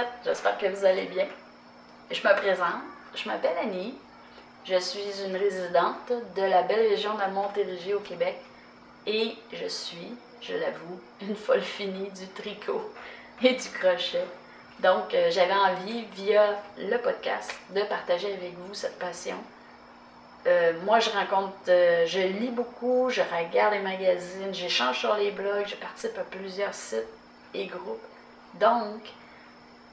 fait, j'espère que vous allez bien. Je me présente, je m'appelle Annie, je suis une résidente de la belle région de la Montérégie au Québec et je suis, je l'avoue, une folle finie du tricot et du crochet. Donc, j'avais envie, via le podcast, de partager avec vous cette passion. Moi, je lis beaucoup, je regarde les magazines, j'échange sur les blogs, je participe à plusieurs sites et groupes. Donc,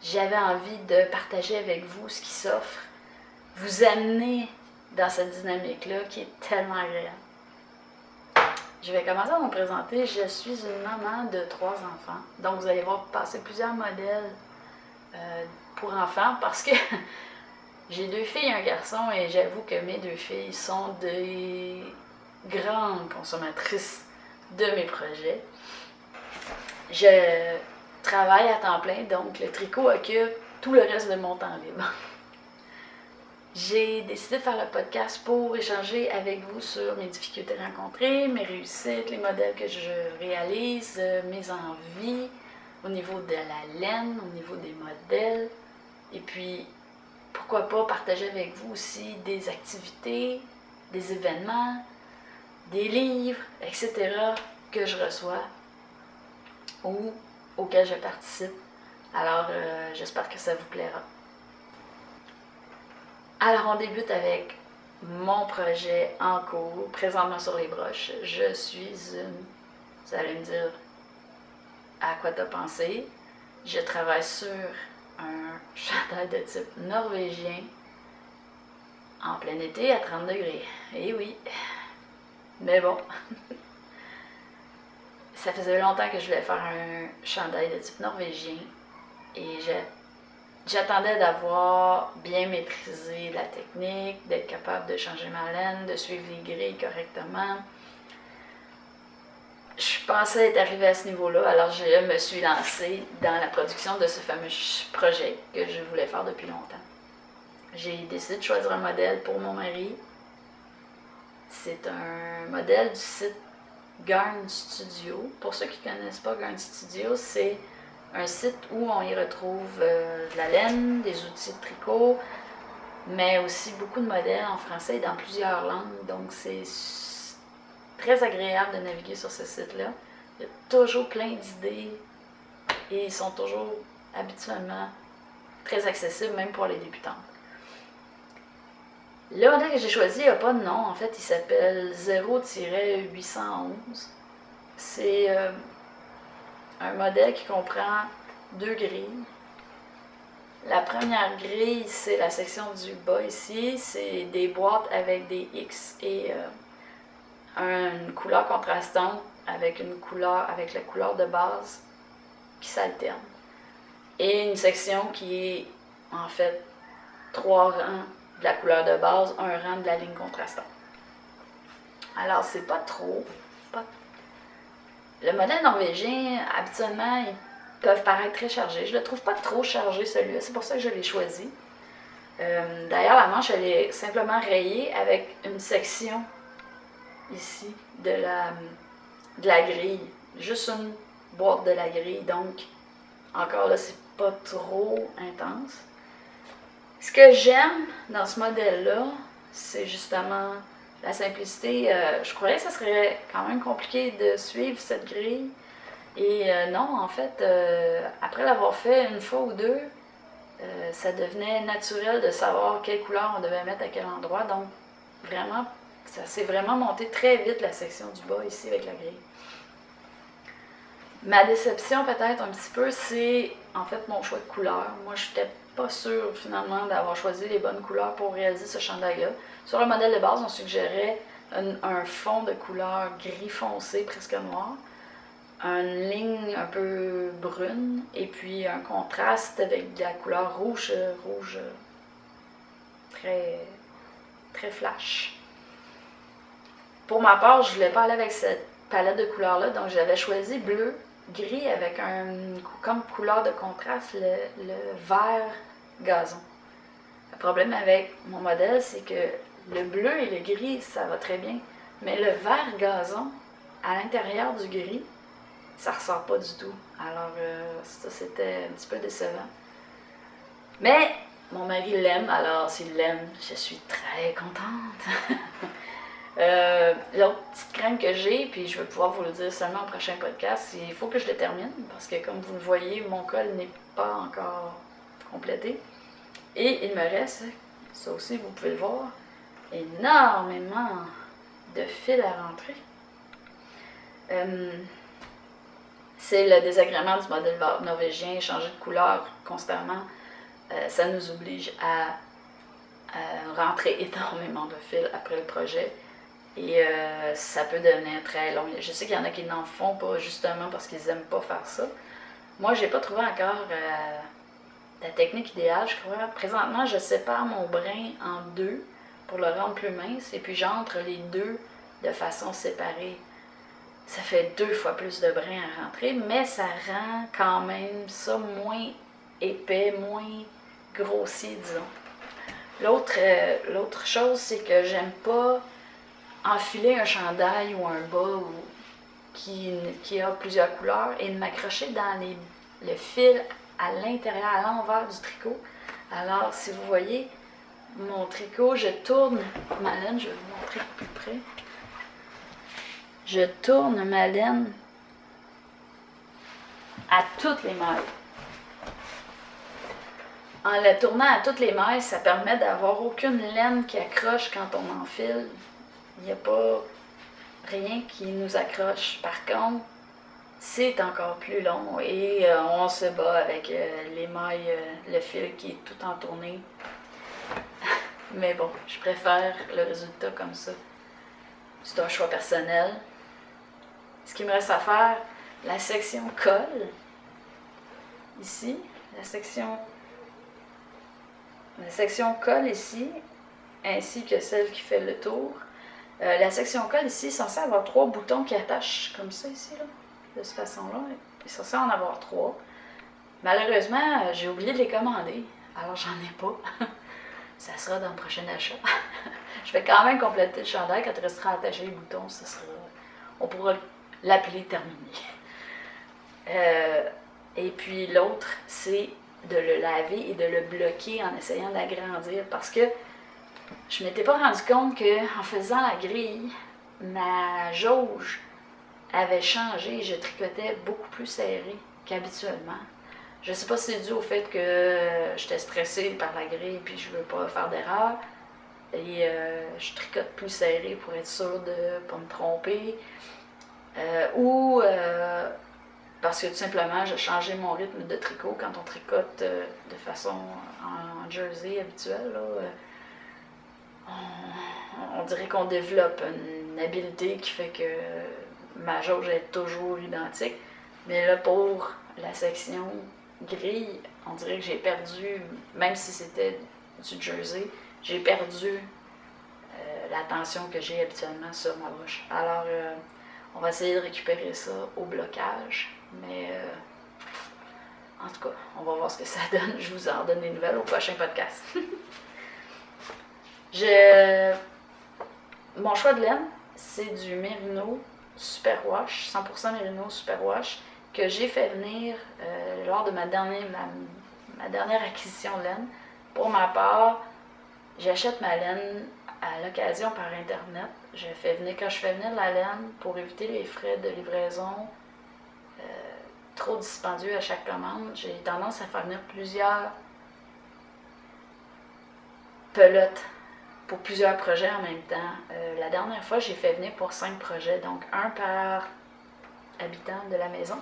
j'avais envie de partager avec vous ce qui s'offre, vous amener dans cette dynamique-là qui est tellement agréable. Je vais commencer à me présenter. Je suis une maman de 3 enfants. Donc, vous allez voir passer plusieurs modèles pour enfants parce que j'ai 2 filles et un garçon et j'avoue que mes 2 filles sont des grandes consommatrices de mes projets. Je travaille à temps plein, donc le tricot occupe tout le reste de mon temps libre. J'ai décidé de faire le podcast pour échanger avec vous sur mes difficultés rencontrées, mes réussites, les modèles que je réalise, mes envies au niveau de la laine, au niveau des modèles. Et puis, pourquoi pas partager avec vous aussi des activités, des événements, des livres, etc. que je reçois ou auxquels je participe. Alors, j'espère que ça vous plaira. Alors, on débute avec mon projet en cours, présentement sur les broches. Je suis une... Vous allez me dire à quoi t'as pensé. Je travaille sur un chandail de type norvégien en plein été à 30 degrés. Eh oui, mais bon. Ça faisait longtemps que je voulais faire un chandail de type norvégien et j'attendais d'avoir bien maîtrisé la technique, d'être capable de changer ma laine, de suivre les grilles correctement. Je pensais être arrivée à ce niveau-là, alors je me suis lancée dans la production de ce fameux projet que je voulais faire depuis longtemps. J'ai décidé de choisir un modèle pour mon mari. C'est un modèle du site Garn Studio. Pour ceux qui ne connaissent pas Garn Studio, c'est un site où on y retrouve de la laine, des outils de tricot, mais aussi beaucoup de modèles en français et dans plusieurs langues. Donc c'est très agréable de naviguer sur ce site-là. Il y a toujours plein d'idées et ils sont toujours habituellement très accessibles, même pour les débutantes. Le modèle que j'ai choisi n'a pas de nom, en fait, il s'appelle 0-811. C'est un modèle qui comprend 2 grilles. La première grille, c'est la section du bas ici, c'est des boîtes avec des X et une couleur contrastante avec la couleur de base qui s'alterne. Et une section qui est en fait 3 rangs de la couleur de base, un rang de la ligne contrastante. Alors c'est pas trop. Le modèle norvégien, habituellement, ils peuvent paraître très chargés. Je le trouve pas trop chargé celui-là, c'est pour ça que je l'ai choisi. D'ailleurs, la manche, elle est simplement rayée avec une section ici de la grille. Juste une boîte de la grille, donc encore là, c'est pas trop intense. Ce que j'aime dans ce modèle-là, c'est justement la simplicité. Je croyais que ce serait quand même compliqué de suivre cette grille. Et non, en fait, après l'avoir fait une fois ou deux, ça devenait naturel de savoir quelle couleur on devait mettre à quel endroit. Donc, vraiment, ça s'est vraiment monté très vite la section du bas ici avec la grille. Ma déception peut-être un petit peu, c'est en fait mon choix de couleur. Moi, je n'étais pas sûre finalement d'avoir choisi les bonnes couleurs pour réaliser ce chandail-là. Sur le modèle de base, on suggérait un fond de couleur gris foncé, presque noir, une ligne un peu brune et puis un contraste avec de la couleur rouge très, très flash. Pour ma part, je ne voulais pas aller avec cette palette de couleurs-là, donc j'avais choisi bleu, gris avec comme couleur de contraste le vert gazon. Le problème avec mon modèle, c'est que le bleu et le gris, ça va très bien, mais le vert gazon, à l'intérieur du gris, ça ressort pas du tout. Alors ça, c'était un petit peu décevant. Mais mon mari l'aime, alors s'il l'aime, je suis très contente. L'autre petite crainte que j'ai, puis je vais pouvoir vous le dire seulement au prochain podcast, il faut que je le termine, parce que comme vous le voyez, mon col n'est pas encore complété. Et il me reste, ça aussi vous pouvez le voir, énormément de fils à rentrer. C'est le désagrément du modèle norvégien, changer de couleur constamment. Ça nous oblige à rentrer énormément de fils après le projet. Et ça peut devenir très long. Je sais qu'il y en a qui n'en font pas justement parce qu'ils n'aiment pas faire ça. Moi, j'ai pas trouvé encore la technique idéale, je crois. Présentement, je sépare mon brin en deux pour le rendre plus mince. Et puis j'entre les deux de façon séparée. Ça fait 2 fois plus de brins à rentrer, mais ça rend quand même ça moins épais, moins grossier, disons. L'autre chose, c'est que j'aime pas enfiler un chandail ou un bas qui a plusieurs couleurs et de m'accrocher dans le fil à l'intérieur, à l'envers du tricot. Alors, si vous voyez mon tricot, je tourne ma laine, je vais vous montrer plus près. Je tourne ma laine à toutes les mailles. En la tournant à toutes les mailles, ça permet d'avoir aucune laine qui accroche quand on enfile. Il n'y a pas rien qui nous accroche. Par contre, c'est encore plus long et on se bat avec les mailles, le fil qui est tout entourné. Mais bon, je préfère le résultat comme ça. C'est un choix personnel. Ce qui me reste à faire, la section colle, ici, la section colle ici, ainsi que celle qui fait le tour. La section colle ici est censée avoir 3 boutons qui attachent comme ça ici, là, de cette façon-là. Il est censé en avoir 3. Malheureusement, j'ai oublié de les commander, alors j'en ai pas. Ça sera dans le prochain achat. Je vais quand même compléter le chandail quand il restera attaché les boutons, on pourra l'appeler terminé. Et puis l'autre, c'est de le laver et de le bloquer en essayant d'agrandir parce que je m'étais pas rendu compte qu'en faisant la grille, ma jauge avait changé et je tricotais beaucoup plus serré qu'habituellement. Je sais pas si c'est dû au fait que j'étais stressée par la grille puis je veux pas faire d'erreur. Et je tricote plus serré pour être sûre de ne pas me tromper. Ou parce que tout simplement, j'ai changé mon rythme de tricot quand on tricote de façon en jersey habituelle. Là, on dirait qu'on développe une habileté qui fait que ma jauge est toujours identique. Mais là, pour la section grille, on dirait que j'ai perdu, même si c'était du jersey, j'ai perdu la tension que j'ai habituellement sur ma broche. Alors, on va essayer de récupérer ça au blocage, mais en tout cas, on va voir ce que ça donne. Je vous en donne des nouvelles au prochain podcast. Mon choix de laine, c'est du Merino Superwash, 100% Merino Superwash, que j'ai fait venir lors de ma dernière acquisition de laine. Pour ma part, j'achète ma laine à l'occasion par Internet. Quand je fais venir la laine, pour éviter les frais de livraison trop dispendieux à chaque commande, j'ai tendance à faire venir plusieurs pelotes pour plusieurs projets en même temps. La dernière fois, j'ai fait venir pour 5 projets, donc un par habitant de la maison.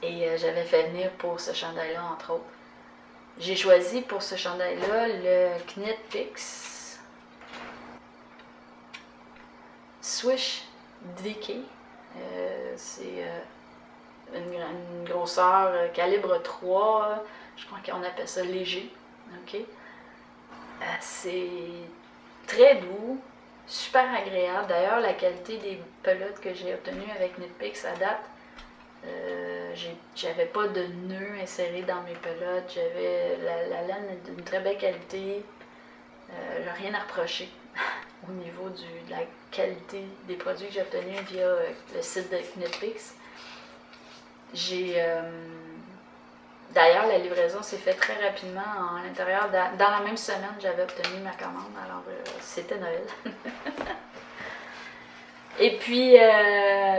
Et j'avais fait venir pour ce chandail-là, entre autres. J'ai choisi pour ce chandail-là le Knit Picks Swish DK. C'est une grosseur calibre 3, je crois qu'on appelle ça léger. Okay? C'est très doux, super agréable. D'ailleurs, la qualité des pelotes que j'ai obtenues avec Knit Picks à date, j'avais pas de nœuds insérés dans mes pelotes, j'avais la laine est d'une très belle qualité, j'ai rien à reprocher au niveau de la qualité des produits que j'ai obtenus via le site de Knit Picks. D'ailleurs, la livraison s'est faite très rapidement à l'intérieur. Dans la même semaine, j'avais obtenu ma commande, alors c'était Noël. Et puis,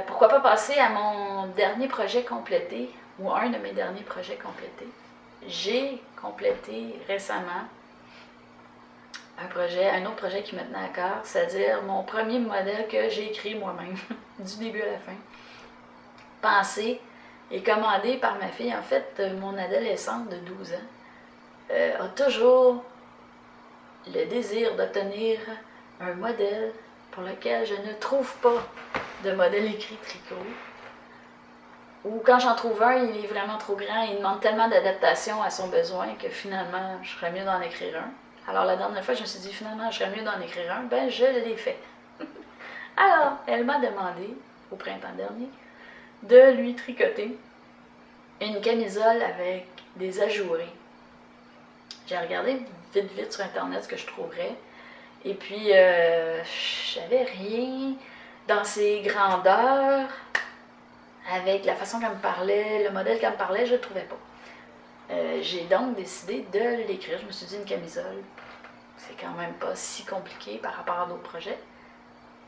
pourquoi pas passer à mon dernier projet complété, ou un de mes derniers projets complétés. J'ai complété récemment un autre projet qui me tenait à cœur, c'est-à-dire mon premier modèle que j'ai écrit moi-même, du début à la fin. Pensé et commandé par ma fille. En fait, mon adolescente de 12 ans a toujours le désir d'obtenir un modèle pour lequel je ne trouve pas de modèle écrit tricot. Ou quand j'en trouve un, il est vraiment trop grand, il demande tellement d'adaptation à son besoin que finalement, je serais mieux d'en écrire un. Alors la dernière fois, je me suis dit finalement, je serais mieux d'en écrire un, ben je l'ai fait. Alors, elle m'a demandé, au printemps dernier, de lui tricoter une camisole avec des ajourés. J'ai regardé vite sur internet ce que je trouverais. Et puis, j'avais rien dans ses grandeurs, avec la façon qu'elle me parlait, le modèle qu'elle me parlait, je ne le trouvais pas. J'ai donc décidé de l'écrire. Je me suis dit, une camisole, c'est quand même pas si compliqué par rapport à d'autres projets.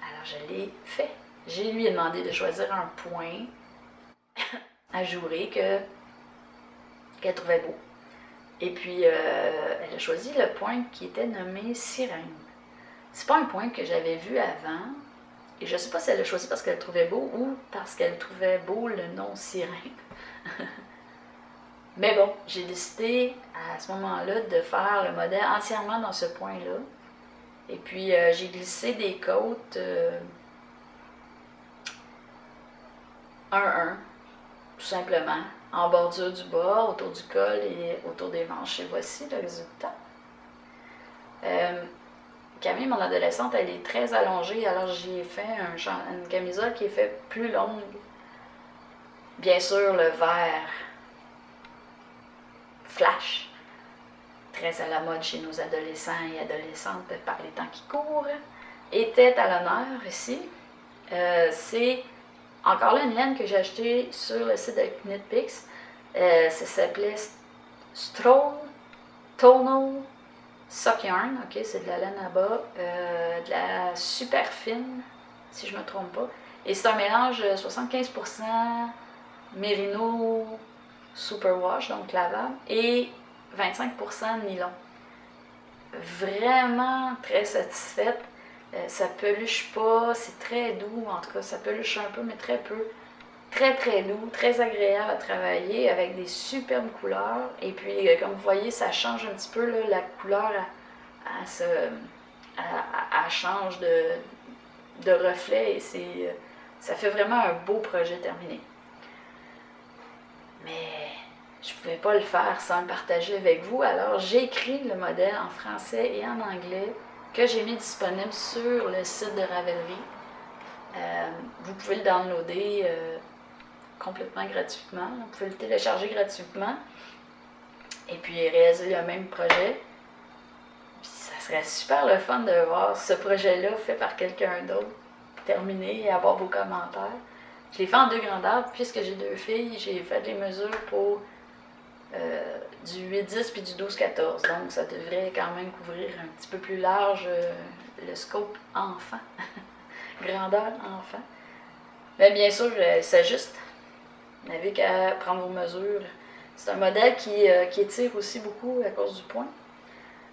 Alors, je l'ai fait. J'ai lui demandé de choisir un point ajouré qu'elle trouvait beau. Et puis, elle a choisi le point qui était nommé sirène. C'est pas un point que j'avais vu avant, et je sais pas si elle l'a choisi parce qu'elle le trouvait beau ou parce qu'elle trouvait beau le nom sirène. Mais bon, j'ai décidé à ce moment-là de faire le modèle entièrement dans ce point-là. Et puis, j'ai glissé des côtes 1-1, tout simplement, en bordure du bas, autour du col et autour des manches. Et voici le résultat. Camille, mon adolescente, elle est très allongée, alors j'ai fait une camisole qui est faite plus longue. Bien sûr, le vert flash, très à la mode chez nos adolescents et adolescentes par les temps qui courent, était à l'honneur ici. C'est encore là une laine que j'ai achetée sur le site de KnitPicks. Ça s'appelait Stroll Tonal Sock Yarn, ok, c'est de la laine à bas, de la super fine, si je ne me trompe pas. Et c'est un mélange 75% mérino superwash, donc lavable, et 25% nylon. Vraiment très satisfaite. Ça peluche pas, c'est très doux, en tout cas ça peluche un peu, mais très peu. Très doux, très agréable à travailler avec des superbes couleurs. Et puis, comme vous voyez, ça change un petit peu, là, la couleur, elle change de reflet et ça fait vraiment un beau projet terminé. Mais je ne pouvais pas le faire sans le partager avec vous, alors j'ai écrit le modèle en français et en anglais que j'ai mis disponible sur le site de Ravelry. Vous pouvez le downloader complètement gratuitement. Vous pouvez le télécharger gratuitement et puis réaliser le même projet. Puis ça serait super le fun de voir ce projet-là fait par quelqu'un d'autre, terminé et avoir vos commentaires. Je l'ai fait en 2 grandeurs, puisque j'ai 2 filles, j'ai fait les mesures pour du 8-10 puis du 12-14. Donc ça devrait quand même couvrir un petit peu plus large le scope enfant, grandeur enfant. Mais bien sûr, il s'ajuste. Vous n'avez qu'à prendre vos mesures. C'est un modèle qui étire aussi beaucoup à cause du point.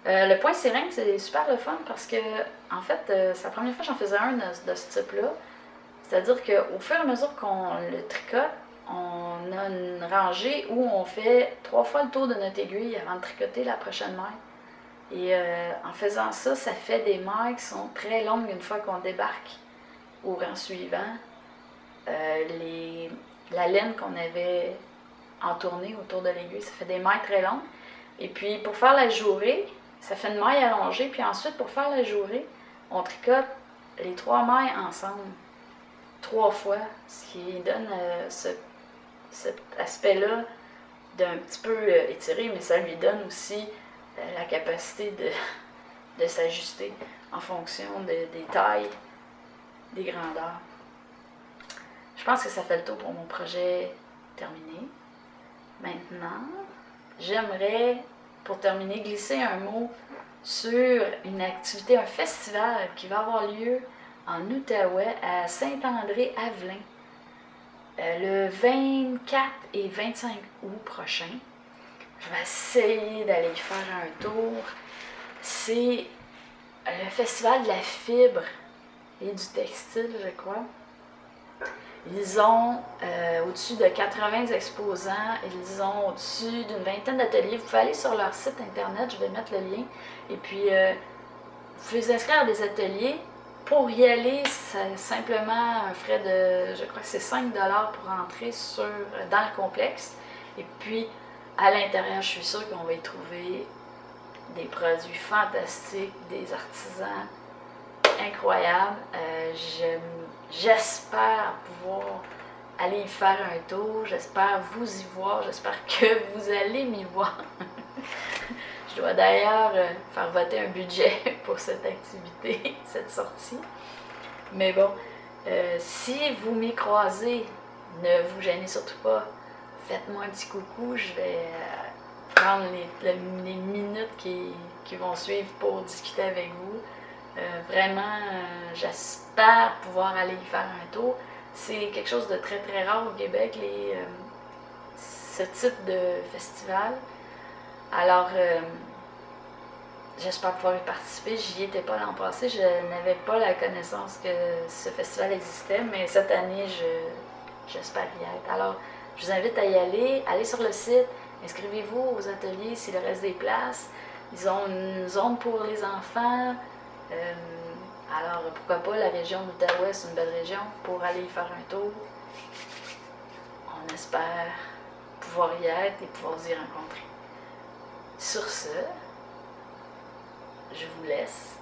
Le point sirène, c'est super le fun parce que, en fait, c'est la première fois que j'en faisais un de ce type-là. C'est-à-dire qu'au fur et à mesure qu'on le tricote, on a une rangée où on fait 3 fois le tour de notre aiguille avant de tricoter la prochaine maille. Et en faisant ça, ça fait des mailles qui sont très longues une fois qu'on débarque au rang suivant. La laine qu'on avait entournée autour de l'aiguille, ça fait des mailles très longues. Et puis pour faire la jourée, ça fait une maille allongée. Puis ensuite, pour faire la jourée, on tricote les 3 mailles ensemble 3 fois, ce qui donne cet aspect-là d'un petit peu étiré, mais ça lui donne aussi la capacité de s'ajuster en fonction des tailles, des grandeurs. Je pense que ça fait le tour pour mon projet terminé. Maintenant, j'aimerais, pour terminer, glisser un mot sur une activité, un festival qui va avoir lieu en Outaouais à Saint-André-Avelin le 24 et 25 août prochain. Je vais essayer d'aller y faire un tour. C'est le festival de la fibre et du textile, je crois. Ils ont au-dessus de 80 exposants, ils ont au-dessus d'une vingtaine d'ateliers. Vous pouvez aller sur leur site internet, je vais mettre le lien. Et puis, vous pouvez vous inscrire à des ateliers. Pour y aller, c'est simplement un frais de, je crois que c'est 5 $ pour entrer dans le complexe. Et puis, à l'intérieur, je suis sûre qu'on va y trouver des produits fantastiques, des artisans incroyables. J'espère pouvoir aller y faire un tour, j'espère vous y voir, j'espère que vous allez m'y voir. Je dois d'ailleurs faire voter un budget pour cette activité, cette sortie. Mais bon, si vous m'y croisez, ne vous gênez surtout pas. Faites-moi un petit coucou, je vais prendre les minutes qui vont suivre pour discuter avec vous. Vraiment, j'espère pouvoir aller y faire un tour. C'est quelque chose de très très rare au Québec, ce type de festival. Alors, j'espère pouvoir y participer. J'y étais pas l'an passé, je n'avais pas la connaissance que ce festival existait, mais cette année, j'espère y être. Alors, je vous invite à y aller, allez sur le site, inscrivez-vous aux ateliers s'il reste des places. Ils ont une zone pour les enfants. Alors, pourquoi pas, la région d'Outaouais, c'est une belle région pour aller y faire un tour. On espère pouvoir y être et pouvoir y rencontrer. Sur ce, je vous laisse.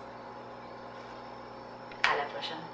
À la prochaine.